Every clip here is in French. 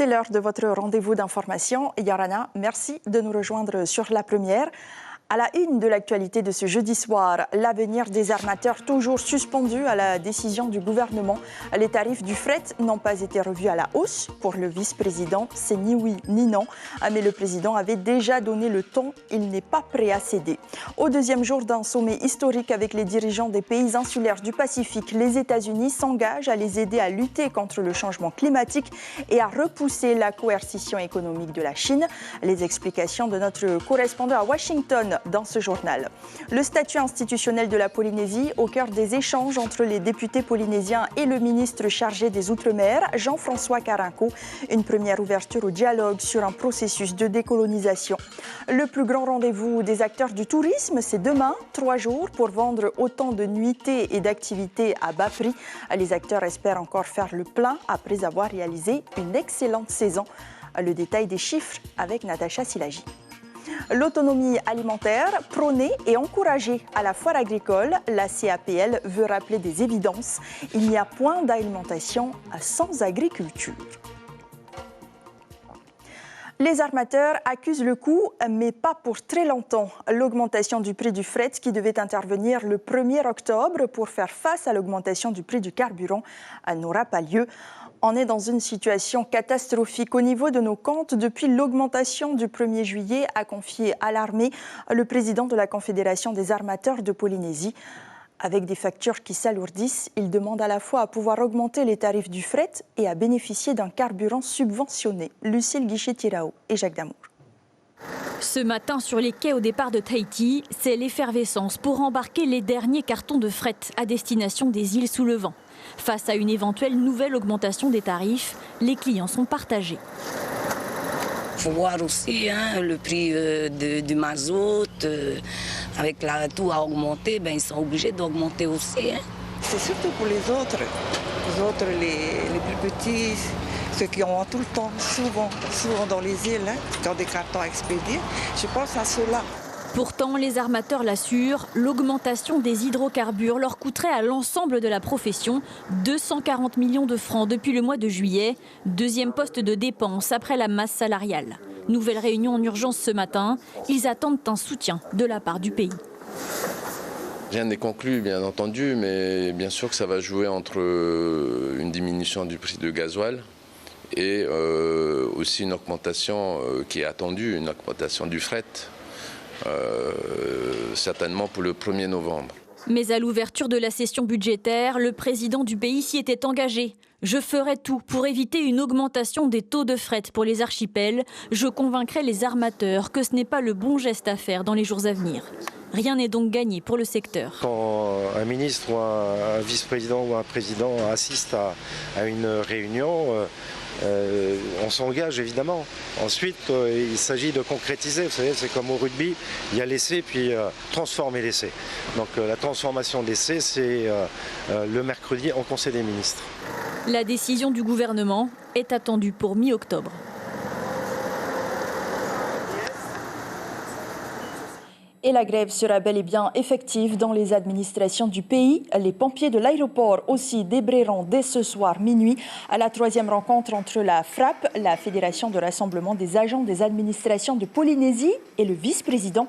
C'est l'heure de votre rendez-vous d'information. Yorana, merci de nous rejoindre sur la première. À la une de l'actualité de ce jeudi soir, l'avenir des armateurs toujours suspendu à la décision du gouvernement. Les tarifs du fret n'ont pas été revus à la hausse. Pour le vice-président, c'est ni oui ni non. Mais le président avait déjà donné le ton. Il n'est pas prêt à céder. Au deuxième jour d'un sommet historique avec les dirigeants des pays insulaires du Pacifique, les États-Unis s'engagent à les aider à lutter contre le changement climatique et à repousser la coercition économique de la Chine. Les explications de notre correspondant à Washington dans ce journal. Le statut institutionnel de la Polynésie au cœur des échanges entre les députés polynésiens et le ministre chargé des Outre-mer, Jean-François Carinco. Une première ouverture au dialogue sur un processus de décolonisation. Le plus grand rendez-vous des acteurs du tourisme, c'est demain, 3 jours pour vendre autant de nuitées et d'activités à bas prix. Les acteurs espèrent encore faire le plein après avoir réalisé une excellente saison. Le détail des chiffres avec Natacha Silagi. L'autonomie alimentaire prônée et encouragée à la foire agricole, la CAPL veut rappeler des évidences. Il n'y a point d'alimentation sans agriculture. Les armateurs accusent le coup, mais pas pour très longtemps. L'augmentation du prix du fret qui devait intervenir le 1er octobre pour faire face à l'augmentation du prix du carburant n'aura pas lieu. On est dans une situation catastrophique au niveau de nos comptes depuis l'augmentation du 1er juillet, a confié à l'armée le président de la Confédération des armateurs de Polynésie. Avec des factures qui s'alourdissent, il demande à la fois à pouvoir augmenter les tarifs du fret et à bénéficier d'un carburant subventionné. Lucille Guichet-Tirao et Jacques Damour. Ce matin, sur les quais au départ de Tahiti, c'est l'effervescence pour embarquer les derniers cartons de fret à destination des îles sous le vent. Face à une éventuelle nouvelle augmentation des tarifs, les clients sont partagés. Il faut voir aussi le prix du mazout. Avec tout à augmenter, ils sont obligés d'augmenter aussi. C'est surtout pour les autres, les plus petits, ceux qui ont tout le temps, souvent dans les îles, qui ont des cartons à expédier. Je pense à ceux-là. Pourtant, les armateurs l'assurent, l'augmentation des hydrocarbures leur coûterait à l'ensemble de la profession 240 millions de francs depuis le mois de juillet, deuxième poste de dépense après la masse salariale. Nouvelle réunion en urgence ce matin, ils attendent un soutien de la part du pays. Rien n'est conclu, bien entendu, mais bien sûr que ça va jouer entre une diminution du prix du gasoil et aussi une augmentation qui est attendue, une augmentation du fret. Certainement pour le 1er novembre. Mais à l'ouverture de la session budgétaire, le président du pays s'y était engagé. Je ferai tout pour éviter une augmentation des taux de fret pour les archipels. Je convaincrai les armateurs que ce n'est pas le bon geste à faire dans les jours à venir. Rien n'est donc gagné pour le secteur. Quand un ministre ou un vice-président ou un président assiste à une réunion, on s'engage évidemment. Ensuite, il s'agit de concrétiser. Vous savez, c'est comme au rugby, il y a l'essai puis transformer l'essai. Donc la transformation de l'essai, c'est le mercredi en Conseil des ministres. La décision du gouvernement est attendue pour mi-octobre. Et la grève sera bel et bien effective dans les administrations du pays. Les pompiers de l'aéroport aussi débrayeront dès ce soir minuit à la 3e rencontre entre la FRAP, la Fédération de rassemblement des agents des administrations de Polynésie, et le vice-président.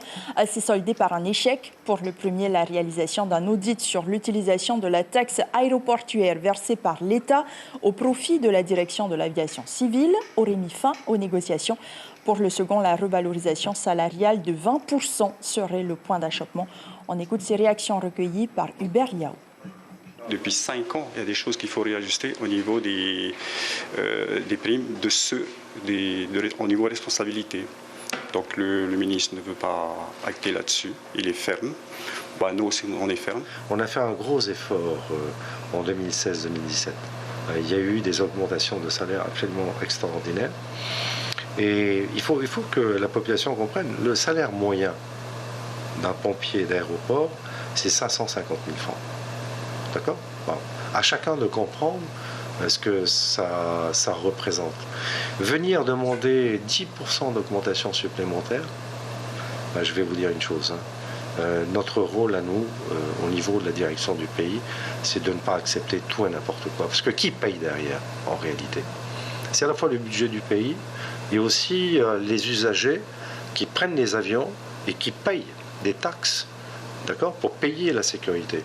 C'est soldé par un échec. Pour le premier, la réalisation d'un audit sur l'utilisation de la taxe aéroportuaire versée par l'État au profit de la direction de l'aviation civile aurait mis fin aux négociations. Pour le second, la revalorisation salariale de 20% serait le point d'achoppement. On écoute ces réactions recueillies par Hubert Liao. Depuis 5 ans, il y a des choses qu'il faut réajuster au niveau des primes au niveau responsabilité. Donc le ministre ne veut pas acter là-dessus. Il est ferme. Nous aussi, on est ferme. On a fait un gros effort en 2016-2017. Il y a eu des augmentations de salaire absolument extraordinaires. Et il faut que la population comprenne, le salaire moyen d'un pompier d'aéroport, c'est 550 000 francs. D'accord ? À chacun de comprendre ce que ça représente. Venir demander 10% d'augmentation supplémentaire, je vais vous dire une chose. Notre rôle à nous, au niveau de la direction du pays, c'est de ne pas accepter tout et n'importe quoi. Parce que qui paye derrière, en réalité ? C'est à la fois le budget du pays et aussi les usagers qui prennent les avions et qui payent des taxes, d'accord, pour payer la sécurité.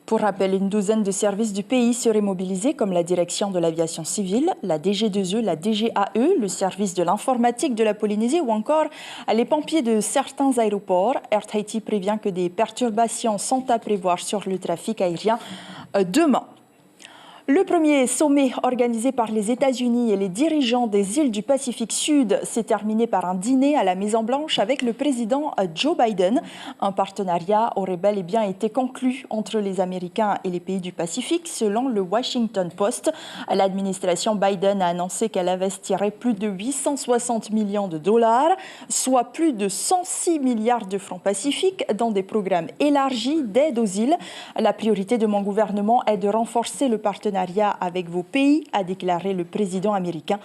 Pour rappel, une douzaine de services du pays seraient mobilisés comme la direction de l'aviation civile, la DG2E, la DGAE, le service de l'informatique de la Polynésie ou encore les pompiers de certains aéroports. Air Tahiti prévient que des perturbations sont à prévoir sur le trafic aérien demain. Le premier sommet organisé par les États-Unis et les dirigeants des îles du Pacifique Sud s'est terminé par un dîner à la Maison-Blanche avec le président Joe Biden. Un partenariat aurait bel et bien été conclu entre les Américains et les pays du Pacifique, selon le Washington Post. L'administration Biden a annoncé qu'elle investirait plus de 860 millions de dollars, soit plus de 106 milliards de francs pacifiques, dans des programmes élargis d'aide aux îles. La priorité de mon gouvernement est de renforcer le partenariat avec vos pays, a déclaré le président américain.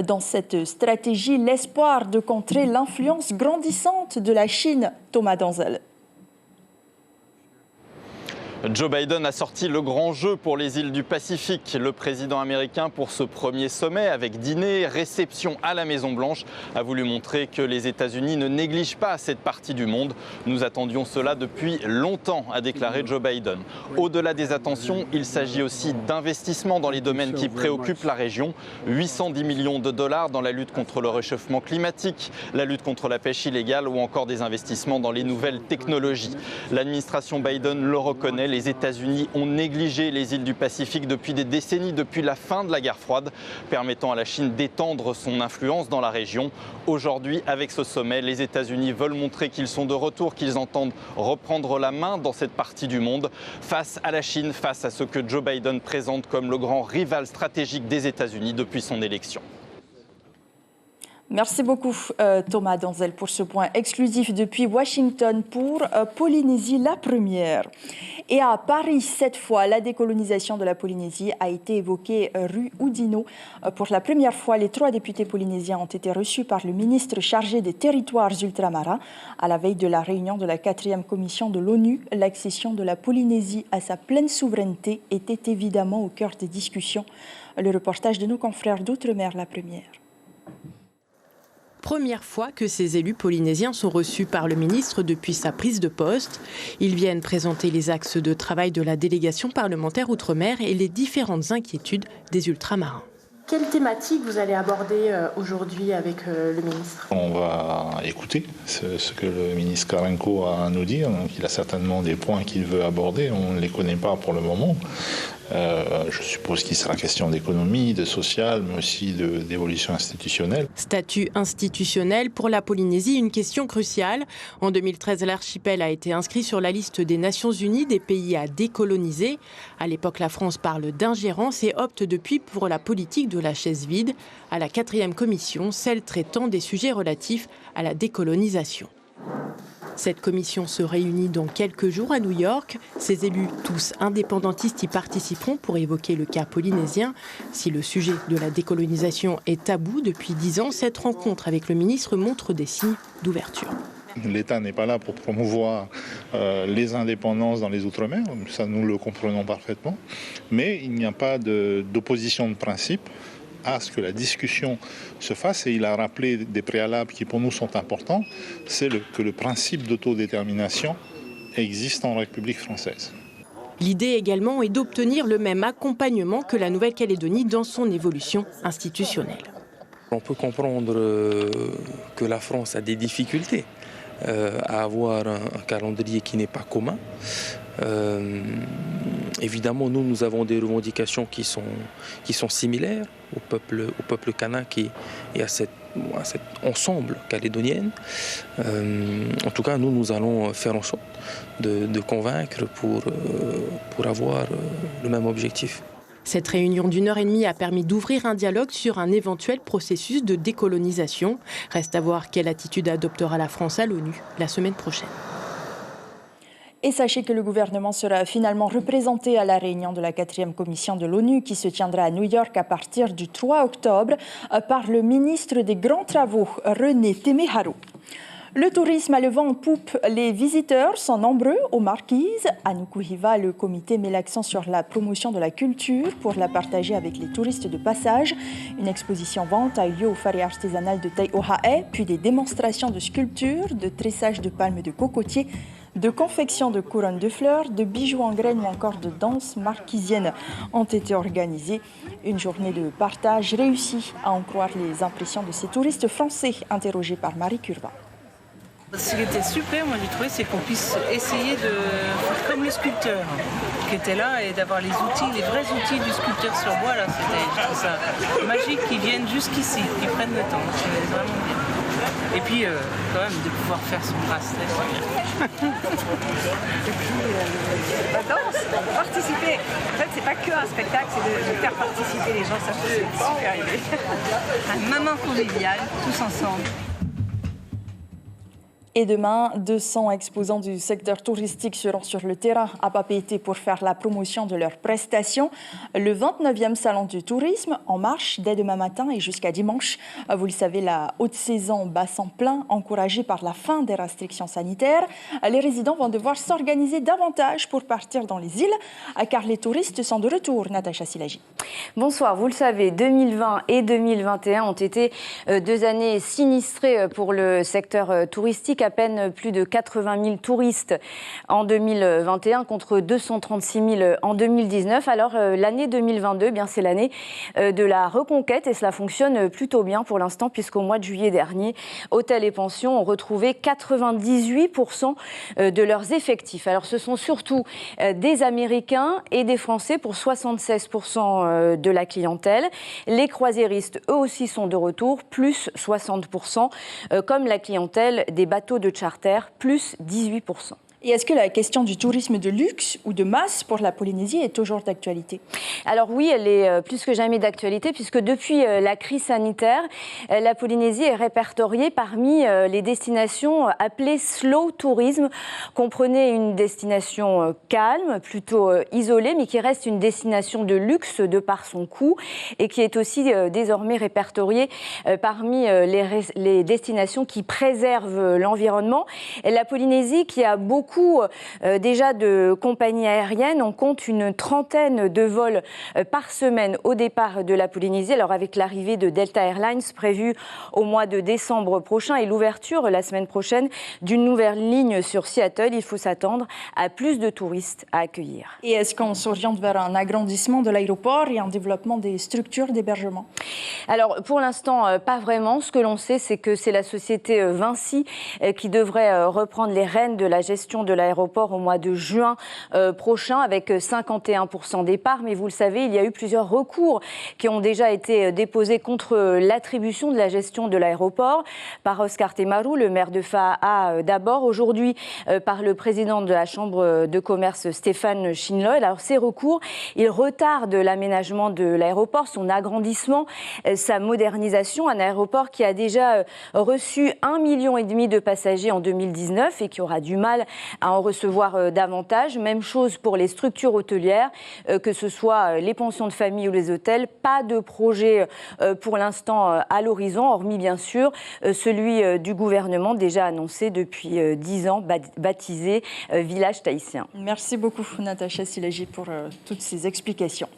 Dans cette stratégie, l'espoir de contrer l'influence grandissante de la Chine. Thomas Danzel. Joe Biden a sorti le grand jeu pour les îles du Pacifique. Le président américain, pour ce premier sommet, avec dîner, réception à la Maison-Blanche, a voulu montrer que les États-Unis ne négligent pas cette partie du monde. Nous attendions cela depuis longtemps, a déclaré Joe Biden. Au-delà des attentions, il s'agit aussi d'investissements dans les domaines qui préoccupent la région. 810 millions de dollars dans la lutte contre le réchauffement climatique, la lutte contre la pêche illégale ou encore des investissements dans les nouvelles technologies. L'administration Biden le reconnaît. Les États-Unis ont négligé les îles du Pacifique depuis des décennies, depuis la fin de la guerre froide, permettant à la Chine d'étendre son influence dans la région. Aujourd'hui, avec ce sommet, les États-Unis veulent montrer qu'ils sont de retour, qu'ils entendent reprendre la main dans cette partie du monde, face à la Chine, face à ce que Joe Biden présente comme le grand rival stratégique des États-Unis depuis son élection. Merci beaucoup Thomas Danzel pour ce point exclusif depuis Washington pour Polynésie la première. Et à Paris, cette fois, la décolonisation de la Polynésie a été évoquée rue Oudinot. Pour la première fois, les 3 députés polynésiens ont été reçus par le ministre chargé des territoires ultramarins. À la veille de la réunion de la 4e commission de l'ONU, l'accession de la Polynésie à sa pleine souveraineté était évidemment au cœur des discussions. Le reportage de nos confrères d'Outre-mer la première. Première fois que ces élus polynésiens sont reçus par le ministre depuis sa prise de poste. Ils viennent présenter les axes de travail de la délégation parlementaire Outre-mer et les différentes inquiétudes des ultramarins. Quelle thématique vous allez aborder aujourd'hui avec le ministre ? On va écouter ce que le ministre Karenko a à nous dire. Il a certainement des points qu'il veut aborder. On ne les connaît pas pour le moment. Je suppose qu'il sera question d'économie, de social, mais aussi d'évolution institutionnelle. Statut institutionnel pour la Polynésie, une question cruciale. En 2013, l'archipel a été inscrit sur la liste des Nations Unies des pays à décoloniser. À l'époque, la France parle d'ingérence et opte depuis pour la politique de la chaise vide. À la 4e commission, celle traitant des sujets relatifs à la décolonisation. Cette commission se réunit dans quelques jours à New York. Ces élus, tous indépendantistes, y participeront pour évoquer le cas polynésien. Si le sujet de la décolonisation est tabou depuis 10 ans, cette rencontre avec le ministre montre des signes d'ouverture. L'État n'est pas là pour promouvoir les indépendances dans les Outre-mer, ça nous le comprenons parfaitement, mais il n'y a pas d'opposition de principe à ce que la discussion se fasse, et il a rappelé des préalables qui pour nous sont importants, c'est que le principe d'autodétermination existe en République française. L'idée également est d'obtenir le même accompagnement que la Nouvelle-Calédonie dans son évolution institutionnelle. On peut comprendre que la France a des difficultés à avoir un calendrier qui n'est pas commun. Évidemment, nous avons des revendications qui sont similaires au peuple kanak et à cet ensemble calédonienne. En tout cas, nous allons faire en sorte de convaincre pour avoir le même objectif. Cette réunion d'1h30 a permis d'ouvrir un dialogue sur un éventuel processus de décolonisation. Reste à voir quelle attitude adoptera la France à l'ONU la semaine prochaine. Et sachez que le gouvernement sera finalement représenté à la réunion de la 4e commission de l'ONU qui se tiendra à New York à partir du 3 octobre par le ministre des Grands Travaux, René Temeharu. Le tourisme a le vent en poupe. Les visiteurs sont nombreux aux Marquises. À Nukuhiva, le comité met l'accent sur la promotion de la culture pour la partager avec les touristes de passage. Une exposition vente a eu lieu au foyer artisanal de Taiohae, puis des démonstrations de sculpture, de tressage de palmes de cocotiers, de confection de couronnes de fleurs, de bijoux en graines ou encore de danse marquisienne ont été organisées. Une journée de partage réussie, à en croire les impressions de ces touristes français interrogés par Marie Curva. Ce qui était super, moi j'ai trouvé, c'est qu'on puisse essayer de faire comme le sculpteur qui était là et d'avoir les outils, les vrais outils du sculpteur sur bois. Là, je trouve ça magique qu'ils viennent jusqu'ici, qu'ils prennent le temps. C'est vraiment bien. Et puis, quand même, de pouvoir faire son bracelet. Et puis, la danse, participer. En fait, c'est pas que un spectacle, c'est de faire participer les gens. Ça, c'est une super idée. Un moment convivial, tous ensemble. Et demain, 200 exposants du secteur touristique seront sur le terrain à Papeete pour faire la promotion de leurs prestations. Le 29e salon du tourisme en marche dès demain matin et jusqu'à dimanche. Vous le savez, la haute saison bat son plein, encouragée par la fin des restrictions sanitaires. Les résidents vont devoir s'organiser davantage pour partir dans les îles, car les touristes sont de retour. Natacha Silagi. Bonsoir, vous le savez, 2020 et 2021 ont été 2 années sinistrées pour le secteur touristique. À peine plus de 80 000 touristes en 2021 contre 236 000 en 2019. Alors l'année 2022, bien c'est l'année de la reconquête et cela fonctionne plutôt bien pour l'instant puisqu'au mois de juillet dernier, hôtels et pensions ont retrouvé 98% de leurs effectifs. Alors ce sont surtout des Américains et des Français pour 76% de la clientèle. Les croisiéristes, eux aussi, sont de retour, plus 60%, comme la clientèle des bateaux de charter, plus 18%. Et est-ce que la question du tourisme de luxe ou de masse pour la Polynésie est toujours d'actualité? Alors oui, elle est plus que jamais d'actualité puisque depuis la crise sanitaire, la Polynésie est répertoriée parmi les destinations appelées slow tourisme. Comprenez une destination calme, plutôt isolée, mais qui reste une destination de luxe de par son coût et qui est aussi désormais répertoriée parmi les destinations qui préservent l'environnement. Et la Polynésie qui a beaucoup déjà de compagnies aériennes. On compte une trentaine de vols par semaine au départ de la Polynésie. Alors avec l'arrivée de Delta Airlines prévue au mois de décembre prochain et l'ouverture la semaine prochaine d'une nouvelle ligne sur Seattle, il faut s'attendre à plus de touristes à accueillir. Et est-ce qu'on s'oriente vers un agrandissement de l'aéroport et un développement des structures d'hébergement? Alors pour l'instant, pas vraiment. Ce que l'on sait, c'est que c'est la société Vinci qui devrait reprendre les rênes de la gestion de l'aéroport au mois de juin prochain avec 51% des parts. Mais vous le savez, il y a eu plusieurs recours qui ont déjà été déposés contre l'attribution de la gestion de l'aéroport par Oscar Temaru, le maire de Fa'a d'abord, aujourd'hui par le président de la Chambre de commerce Stéphane Schindler. Alors ces recours, ils retardent l'aménagement de l'aéroport, son agrandissement, sa modernisation, un aéroport qui a déjà reçu 1,5 million de passagers en 2019 et qui aura du mal à en recevoir davantage. Même chose pour les structures hôtelières, que ce soit les pensions de famille ou les hôtels. Pas de projet pour l'instant à l'horizon, hormis bien sûr celui du gouvernement déjà annoncé depuis 10 ans, baptisé Village Tahitien. Merci beaucoup Natacha Silagi pour toutes ces explications.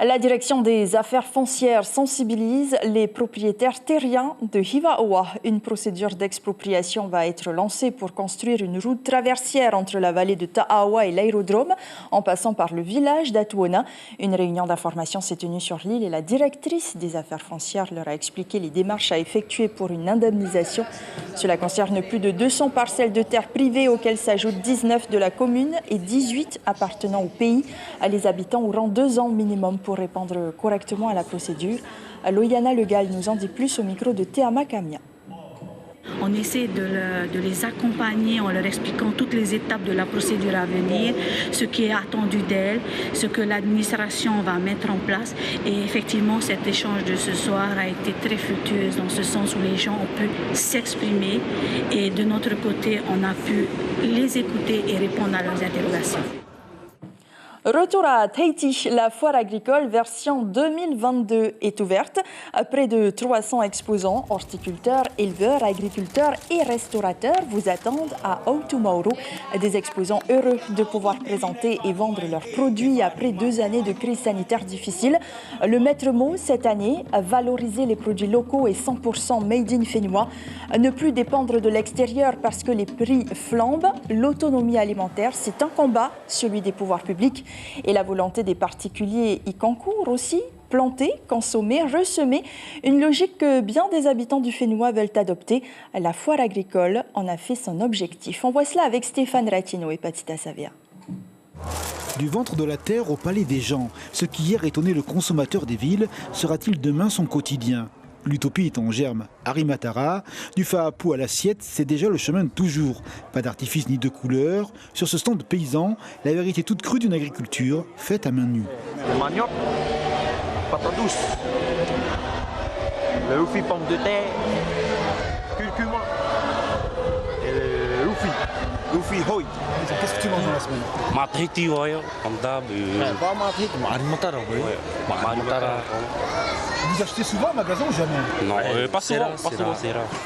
La direction des affaires foncières sensibilise les propriétaires terriens de Hivaoa. Une procédure d'expropriation va être lancée pour construire une route traversière entre la vallée de Ta'awa et l'aérodrome, en passant par le village d'Atuona. Une réunion d'information s'est tenue sur l'île et la directrice des affaires foncières leur a expliqué les démarches à effectuer pour une indemnisation. Cela concerne plus de 200 parcelles de terres privées auxquelles s'ajoutent 19 de la commune et 18 appartenant au pays. Les habitants auront 2 ans minimum pour répondre correctement à la procédure. Loyana Legal nous en dit plus au micro de Théama Kamia. On essaie de les accompagner en leur expliquant toutes les étapes de la procédure à venir, ce qui est attendu d'elles, ce que l'administration va mettre en place. Et effectivement, cet échange de ce soir a été très fructueux dans ce sens où les gens ont pu s'exprimer et de notre côté, on a pu les écouter et répondre à leurs interrogations. Retour à Tahiti, la foire agricole version 2022 est ouverte. Près de 300 exposants, horticulteurs, éleveurs, agriculteurs et restaurateurs vous attendent à Otumauru. Des exposants heureux de pouvoir présenter et vendre leurs produits après 2 années de crise sanitaire difficile. Le maître mot cette année, valoriser les produits locaux et 100% made in fénois. Ne plus dépendre de l'extérieur parce que les prix flambent. L'autonomie alimentaire, c'est un combat, celui des pouvoirs publics. Et la volonté des particuliers y concourt aussi. Planter, consommer, ressemer, une logique que bien des habitants du Fénois veulent adopter. La foire agricole en a fait son objectif. On voit cela avec Stéphane Ratino et Patita Savia. Du ventre de la terre au palais des gens, ce qui hier étonnait le consommateur des villes, sera-t-il demain son quotidien ? L'utopie est en germe. Arimatara, du faapu à l'assiette, c'est déjà le chemin de toujours. Pas d'artifice ni de couleur. Sur ce stand paysan, la vérité toute crue d'une agriculture faite à main nue. Le manioc, patate douce, le loufi pomme de terre, curcuma et le loufi hoi. Qu'est-ce que tu manges dans la semaine? Matriti, comme d'hab. Pas matriti, arimatara, oui. Arimatara. Vous achetez souvent en magasin ou jamais? Non, pas souvent.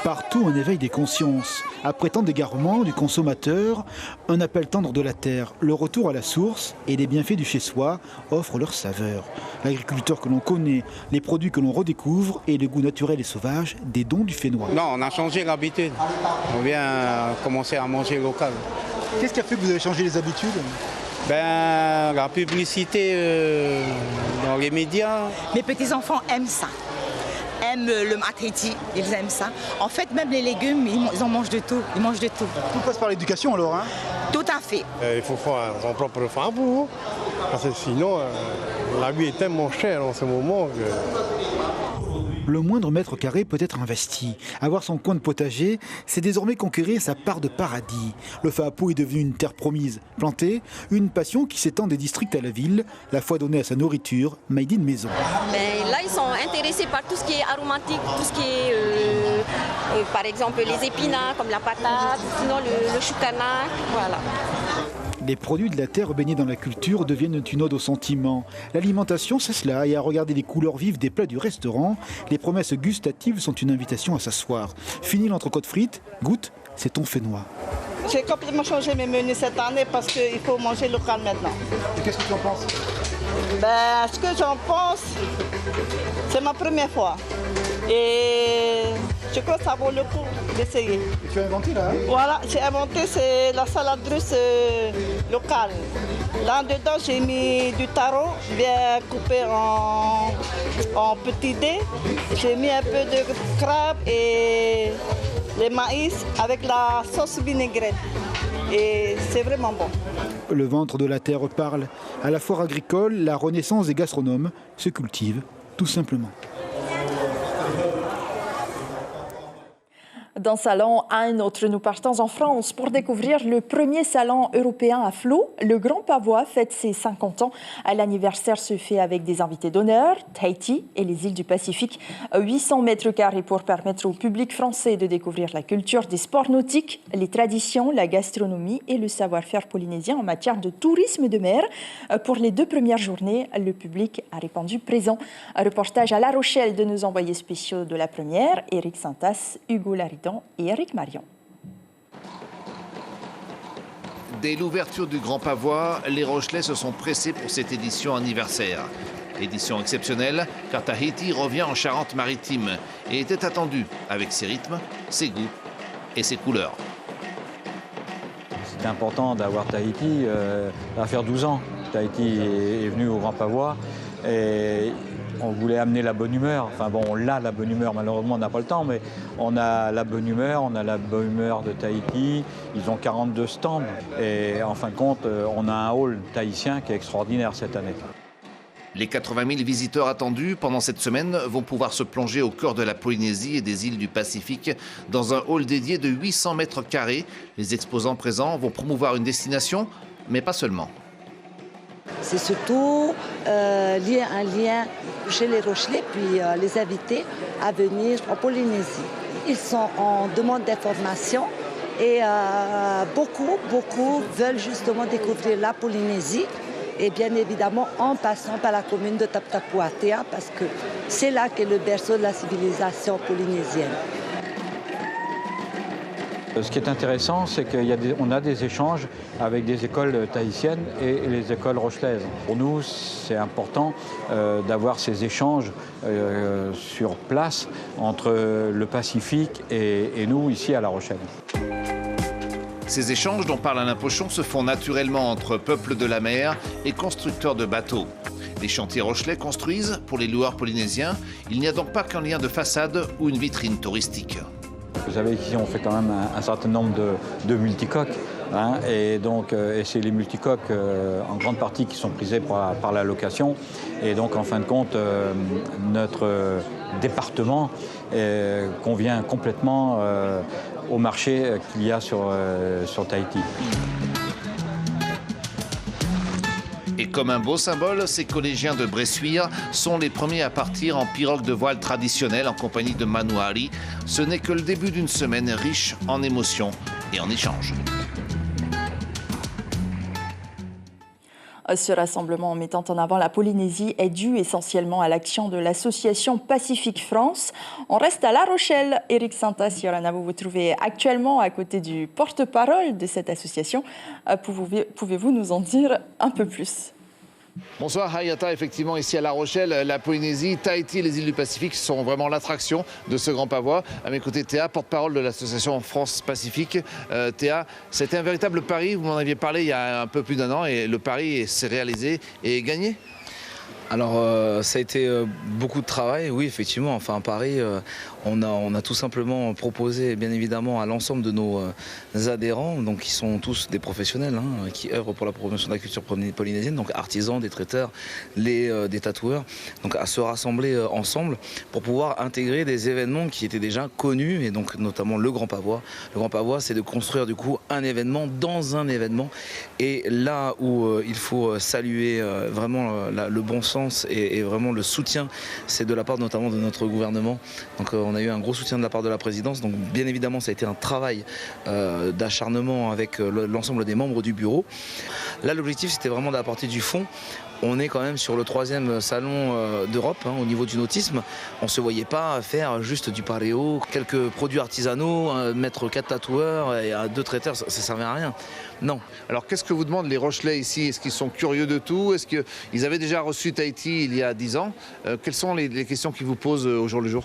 Partout un éveil des consciences. Après tant d'égarements du consommateur, un appel tendre de la terre, le retour à la source et les bienfaits du chez-soi offrent leur saveur. L'agriculteur que l'on connaît, les produits que l'on redécouvre et le goût naturel et sauvage des dons du Fénois. Non, on a changé l'habitude. On vient commencer à manger local. Qu'est-ce qui a fait que vous avez changé les habitudes? La publicité dans les médias. Mes petits-enfants aiment ça. Aiment le matriti, ils aiment ça. En fait, même les légumes, ils en mangent de tout. Ils mangent de tout. Tout passe par l'éducation alors, hein? Tout à fait. Il faut faire son propre fabou, parce que sinon, la vie est tellement chère en ce moment que... Le moindre mètre carré peut être investi. Avoir son coin de potager, c'est désormais conquérir sa part de paradis. Le faapu est devenu une terre promise. Planter, une passion qui s'étend des districts à la ville, la foi donnée à sa nourriture, made in maison. Mais là, ils sont intéressés par tout ce qui est aromatique, tout ce qui est, par exemple, les épinards, comme la patate, sinon le choucana, voilà. Les produits de la terre baignés dans la culture deviennent une ode au sentiment. L'alimentation, c'est cela, et à regarder les couleurs vives des plats du restaurant, les promesses gustatives sont une invitation à s'asseoir. Fini l'entrecôte frite, goûte, c'est ton Fénois. J'ai complètement changé mes menus cette année parce qu'il faut manger local maintenant. Et qu'est-ce que tu en penses? Ce que j'en pense, c'est ma première fois. Et je crois que ça vaut le coup d'essayer. Et tu as inventé là, hein? Voilà, j'ai inventé, c'est la salade russe locale. Là-dedans, j'ai mis du taro, bien coupé en petits dés. J'ai mis un peu de crabe et le maïs avec la sauce vinaigrette. Et c'est vraiment bon. Le ventre de la terre parle. À la foire agricole, la renaissance des gastronomes se cultive, tout simplement. D'un salon à un autre, nous partons en France pour découvrir le premier salon européen à flot. Le Grand Pavois fête ses 50 ans. L'anniversaire se fait avec des invités d'honneur, Tahiti et les îles du Pacifique. 800 mètres carrés pour permettre au public français de découvrir la culture des sports nautiques, les traditions, la gastronomie et le savoir-faire polynésien en matière de tourisme de mer. Pour les 2 premières journées, le public a répondu présent. Un reportage à La Rochelle de nos envoyés spéciaux de la première, Eric Santas, Hugo Laridon et Eric Marion. Dès l'ouverture du Grand Pavois, les Rochelais se sont pressés pour cette édition anniversaire. Édition exceptionnelle car Tahiti revient en Charente-Maritime et était attendu avec ses rythmes, ses goûts et ses couleurs. C'était important d'avoir Tahiti, ça va faire 12 ans. Tahiti est venu au Grand Pavois et on voulait amener la bonne humeur. Enfin bon, on a la bonne humeur, malheureusement on n'a pas le temps, mais on a la bonne humeur, de Tahiti. Ils ont 42 stands et en fin de compte, on a un hall tahitien qui est extraordinaire cette année. Les 80 000 visiteurs attendus pendant cette semaine vont pouvoir se plonger au cœur de la Polynésie et des îles du Pacifique dans un hall dédié de 800 mètres carrés. Les exposants présents vont promouvoir une destination, mais pas seulement. C'est surtout un lien chez les Rochelais, puis les inviter à venir en Polynésie. Ils sont en demande d'information et beaucoup veulent justement découvrir la Polynésie. et bien évidemment en passant par la commune de Taptapuatea parce que c'est là qu'est le berceau de la civilisation polynésienne. Ce qui est intéressant, c'est qu'on a des échanges avec des écoles tahitiennes et les écoles rochelaises. Pour nous, c'est important d'avoir ces échanges sur place entre le Pacifique et nous, ici à La Rochelle. Ces échanges dont parle Alain Pochon se font naturellement entre peuples de la mer et constructeurs de bateaux. Les chantiers rochelais construisent pour les loueurs polynésiens. Il n'y a donc pas qu'un lien de façade ou une vitrine touristique. Vous savez qu'ici on fait quand même un certain nombre de multicoques, hein, et c'est les multicoques en grande partie qui sont prisés par la location. Et donc en fin de compte, notre département convient complètement au marché qu'il y a sur Tahiti. Et comme un beau symbole, ces collégiens de Bressuire sont les premiers à partir en pirogue de voile traditionnelle en compagnie de Manuari. Ce n'est que le début d'une semaine riche en émotions et en échanges. Ce rassemblement mettant en avant la Polynésie est dû essentiellement à l'action de l'association Pacifique France. On reste à La Rochelle. Eric Santas, Yorana, vous vous trouvez actuellement à côté du porte-parole de cette association. Pouvez-vous nous en dire un peu plus ? Bonsoir Hayata, effectivement ici à La Rochelle, la Polynésie, Tahiti et les îles du Pacifique sont vraiment l'attraction de ce grand pavois. À mes côtés Théa, porte-parole de l'association France Pacifique. Théa, c'était un véritable pari, vous m'en aviez parlé il y a un peu plus d'un an et le pari s'est réalisé et gagné ? Alors ça a été beaucoup de travail, oui effectivement, enfin à Paris on a tout simplement proposé bien évidemment à l'ensemble de nos adhérents, donc qui sont tous des professionnels qui œuvrent pour la promotion de la culture polynésienne, donc artisans, des traiteurs, des tatoueurs, donc à se rassembler ensemble pour pouvoir intégrer des événements qui étaient déjà connus et donc notamment le Grand Pavois. Le Grand Pavois c'est de construire du coup un événement dans un événement et là où il faut saluer vraiment le bon sens et vraiment le soutien, c'est de la part notamment de notre gouvernement. Donc on a eu un gros soutien de la part de la présidence, donc bien évidemment ça a été un travail d'acharnement avec l'ensemble des membres du bureau. Là l'objectif c'était vraiment d'apporter du fond. On est quand même sur le 3e salon d'Europe au niveau du nautisme. On ne se voyait pas faire juste du paréo, quelques produits artisanaux, mettre 4 tatoueurs et 2 traiteurs, ça ne servait à rien. Non. Alors qu'est-ce que vous demandent les Rochelais ici? Est-ce qu'ils sont curieux de tout? Est-ce qu'ils avaient déjà reçu Tahiti il y a 10 ans? Quelles sont les questions qu'ils vous posent au jour le jour?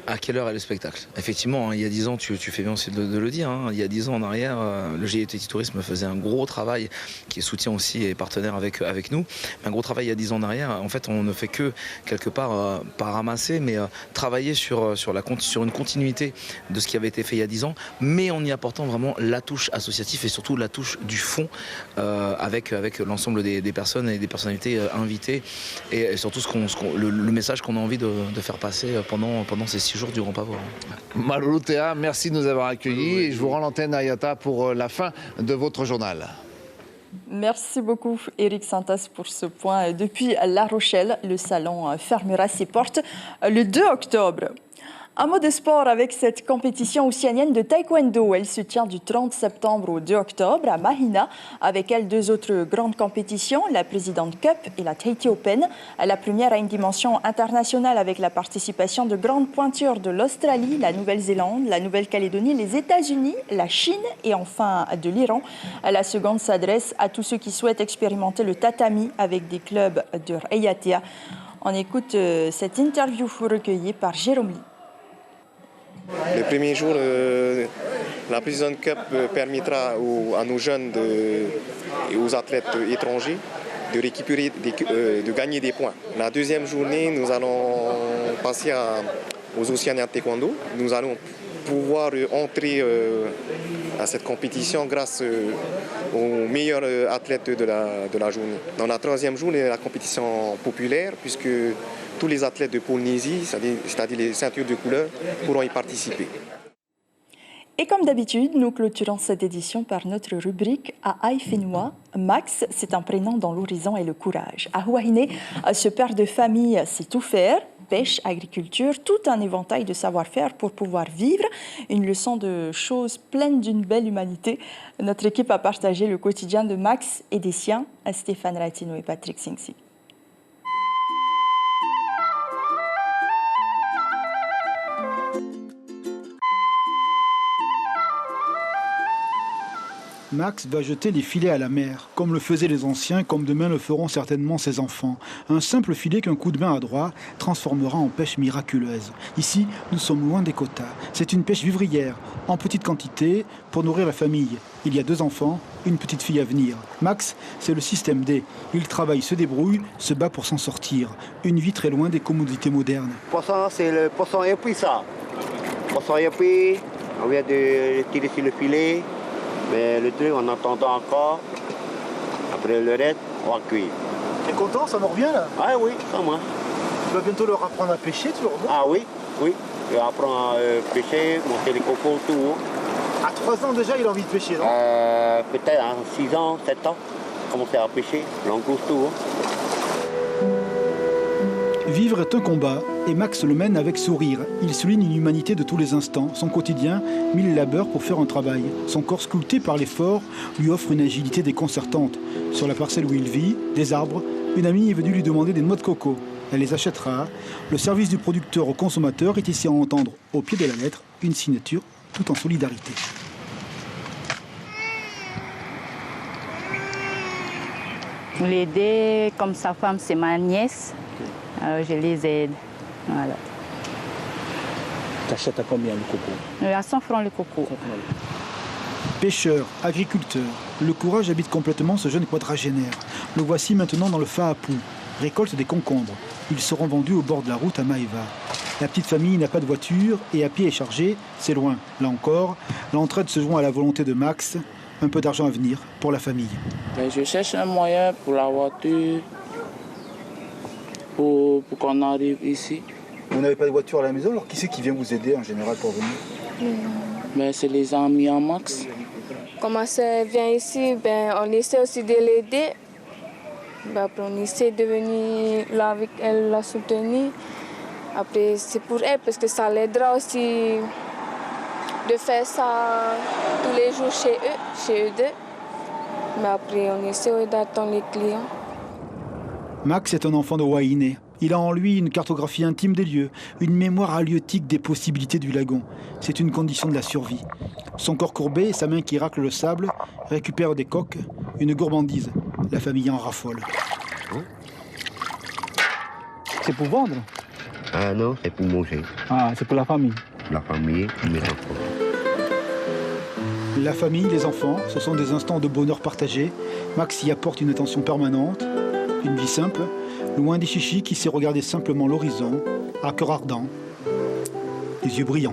À quelle heure est le spectacle? Effectivement, il y a 10 ans, tu fais bien aussi de le dire, il y a 10 ans en arrière, le GIETI Tourisme faisait un gros travail, qui est soutien aussi et partenaire avec nous. Un gros travail il y a 10 ans en arrière. En fait, on ne fait que, quelque part, pas ramasser, mais travailler sur une continuité de ce qui avait été fait il y a 10 ans, mais en y apportant vraiment la touche associative et surtout la touche du fond avec l'ensemble des personnes et des personnalités invitées et surtout le message qu'on a envie de faire passer pendant ces 6 jours du Grand Pavois. Malulu Théa, merci de nous avoir accueillis et je vous rends l'antenne Ayata pour la fin de votre journal. Merci beaucoup Eric Santas pour ce point. Depuis La Rochelle, le salon fermera ses portes le 2 octobre. Un mot de sport avec cette compétition océanienne de taekwondo. Elle se tient du 30 septembre au 2 octobre à Mahina. Avec elle, 2 autres grandes compétitions, la President Cup et la Tahiti Open. La première a une dimension internationale avec la participation de grandes pointures de l'Australie, la Nouvelle-Zélande, la Nouvelle-Calédonie, les États-Unis, la Chine et enfin de l'Iran. La seconde s'adresse à tous ceux qui souhaitent expérimenter le tatami avec des clubs de Raiatea. On écoute cette interview recueillie par Jérôme Lee. Le premier jour, la President Cup permettra à nos jeunes et aux athlètes étrangers de récupérer, de gagner des points. La deuxième journée, nous allons passer aux Océaniens de Taekwondo. Nous allons pouvoir entrer à cette compétition grâce aux meilleurs athlètes de la journée. Dans la troisième journée, la compétition populaire, puisque tous les athlètes de Polynésie, c'est-à-dire les ceintures de couleur, pourront y participer. Et comme d'habitude, nous clôturons cette édition par notre rubrique à Aïfenois. Max, c'est un prénom dont l'horizon est le courage. À Huahine, ce père de famille sait tout faire. pêche, agriculture, tout un éventail de savoir-faire pour pouvoir vivre. Une leçon de choses pleines d'une belle humanité. Notre équipe a partagé le quotidien de Max et des siens, Stéphane Ratino et Patrick Singsi. Max va jeter les filets à la mer, comme le faisaient les anciens, comme demain le feront certainement ses enfants. Un simple filet qu'un coup de main adroit transformera en pêche miraculeuse. Ici, nous sommes loin des quotas. C'est une pêche vivrière, en petite quantité, pour nourrir la famille. Il y a 2 enfants, une petite fille à venir. Max, c'est le système D. Il travaille, se débrouille, se bat pour s'en sortir. Une vie très loin des commodités modernes. Poisson, c'est le poisson épris, ça. Poisson épris, on vient de tirer sur le filet. Mais le truc, en attendant encore, après le reste, on va cuire. T'es content, ça me revient là? Ah oui, ça moi. Tu vas bientôt leur apprendre à pêcher, tu leur dis? Ah oui, oui. Je vais apprendre à pêcher, monter les cocos, tout. À 3 ans déjà, il a envie de pêcher, non? Peut-être à 6 ans, 7 ans, commencer à pêcher, langouste, tout. Vivre est un combat, et Max le mène avec sourire. Il souligne une humanité de tous les instants. Son quotidien, 1000 labeurs pour faire un travail. Son corps sculpté par l'effort lui offre une agilité déconcertante. Sur la parcelle où il vit, des arbres, une amie est venue lui demander des noix de coco. Elle les achètera. Le service du producteur au consommateur est ici à entendre, au pied de la lettre, une signature, tout en solidarité. L'aider, comme sa femme, c'est ma nièce. Je les aide. Voilà. Tu achètes à combien le coco? À 100 francs le coco. Pêcheur, agriculteur, le courage habite complètement ce jeune quadragénaire. Le voici maintenant dans le Faapou, récolte des concombres. Ils seront vendus au bord de la route à Maïva. La petite famille n'a pas de voiture et à pied est chargé, c'est loin. Là encore, l'entraide se joint à la volonté de Max. Un peu d'argent à venir pour la famille. Je cherche un moyen pour la voiture. Pour qu'on arrive ici. Vous n'avez pas de voiture à la maison, alors qui c'est qui vient vous aider en général pour venir? Mais c'est les amis à Max. Quand ma soeur vient ici, on essaie aussi de l'aider. Après, on essaie de venir là avec elle, la soutenir. Après, c'est pour elle parce que ça l'aidera aussi de faire ça tous les jours chez eux deux. Mais après, on essaie d'attendre les clients. Max est un enfant de Wainé. Il a en lui une cartographie intime des lieux, une mémoire halieutique des possibilités du lagon. C'est une condition de la survie. Son corps courbé et sa main qui racle le sable récupèrent des coques, une gourmandise. La famille en raffole. C'est pour vendre? Ah non, c'est pour manger. Ah, c'est pour la famille? La famille, mes enfants. La famille, les enfants, ce sont des instants de bonheur partagés. Max y apporte une attention permanente. Une vie simple, loin des chichis qui sait regarder simplement l'horizon, à cœur ardent, les yeux brillants.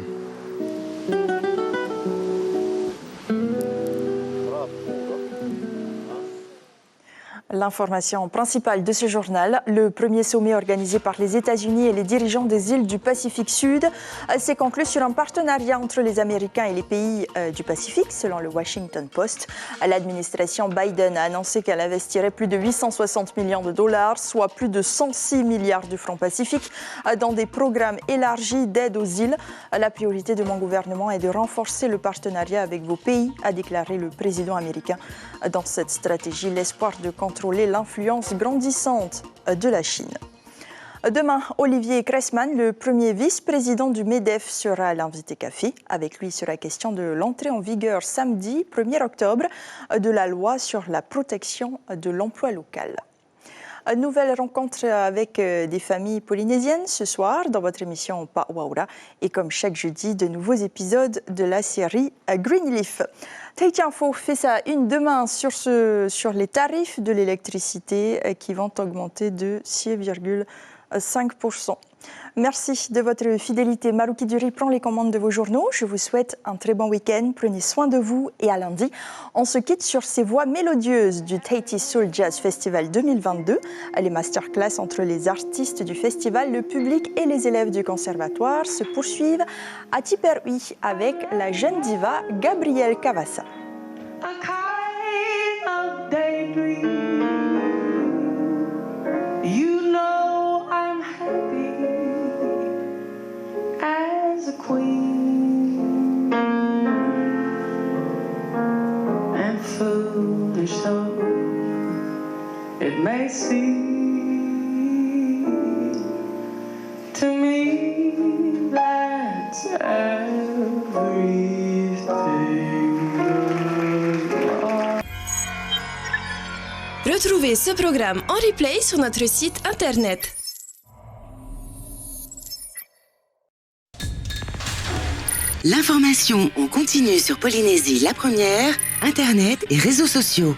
L'information principale de ce journal, le premier sommet organisé par les États-Unis et les dirigeants des îles du Pacifique Sud s'est conclu sur un partenariat entre les Américains et les pays du Pacifique, selon le Washington Post. L'administration Biden a annoncé qu'elle investirait plus de 860 millions de dollars, soit plus de 106 milliards de francs pacifiques, dans des programmes élargis d'aide aux îles. La priorité de mon gouvernement est de renforcer le partenariat avec vos pays, a déclaré le président américain. Dans cette stratégie, l'espoir de contrôler l'influence grandissante de la Chine. Demain, Olivier Cressman, le premier vice-président du MEDEF, sera l'invité café. Avec lui, il sera question de l'entrée en vigueur samedi 1er octobre de la loi sur la protection de l'emploi local. Nouvelle rencontre avec des familles polynésiennes ce soir dans votre émission Pa'Waura. Et comme chaque jeudi, de nouveaux épisodes de la série Greenleaf. Tahiti Info fait sa une demain sur les tarifs de l'électricité qui vont augmenter de 6,5%. Merci de votre fidélité. Marouki Duri prend les commandes de vos journaux. Je vous souhaite un très bon week-end. Prenez soin de vous et à lundi. On se quitte sur ces voix mélodieuses du Tahiti Soul Jazz Festival 2022. Les masterclass entre les artistes du festival, le public et les élèves du conservatoire se poursuivent à Tiperui avec la jeune diva Gabrielle Cavassa. A kind of daydream. You know I'm happy strange though it may seem to me, that's everything goes wrong. Retrouvez ce programme en replay sur notre site internet. L'information en continu sur Polynésie la première, Internet et réseaux sociaux.